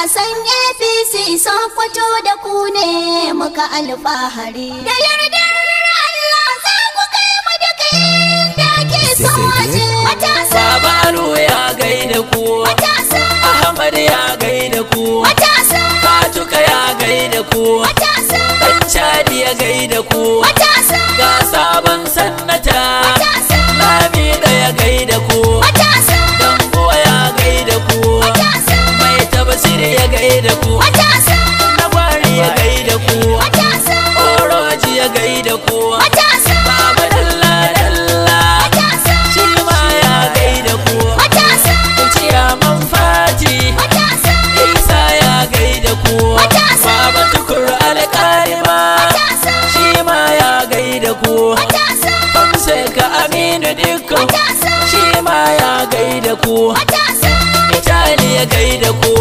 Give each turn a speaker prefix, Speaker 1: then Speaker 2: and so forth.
Speaker 1: matasan APC sun fito da ku ne muka alfahari. Da yardar Allah za ku kai mu da kai da ke son waje. Matasa
Speaker 2: Babaru ya gaida ku,
Speaker 1: matasa
Speaker 2: Ahmad ya gaida ku,
Speaker 1: matasa
Speaker 2: Katuka ya gaida ku,
Speaker 1: matasa
Speaker 2: Dan Chadi ya gaida ku,
Speaker 1: matasa
Speaker 2: ga sabon sannata
Speaker 1: matasa
Speaker 2: Lamida ya gaida ku,
Speaker 1: matasa
Speaker 2: Dambuwa ya gaida ku,
Speaker 1: matasa
Speaker 2: Mai Tabasiri ya gaida ku,
Speaker 1: matasa
Speaker 2: Nagwari ya gaida ku,
Speaker 1: matasa
Speaker 2: Oroji ya gaida ku,
Speaker 1: matasa
Speaker 2: Baba Dalla Dalla
Speaker 1: matasa
Speaker 2: shi ma ya gaida ku,
Speaker 1: matasa
Speaker 2: Ciyaman Fati
Speaker 1: matasa
Speaker 2: Isa ya gaida ku,
Speaker 1: Matasa.
Speaker 2: Baba Tukur Alƙalima
Speaker 1: matasa
Speaker 2: shi ma ya gaida ku,
Speaker 1: matasa
Speaker 2: Famseka Aminu Dikko
Speaker 1: matasa
Speaker 2: shi ma ya gaida ku,
Speaker 1: matasa
Speaker 2: Itali ya gaida ku,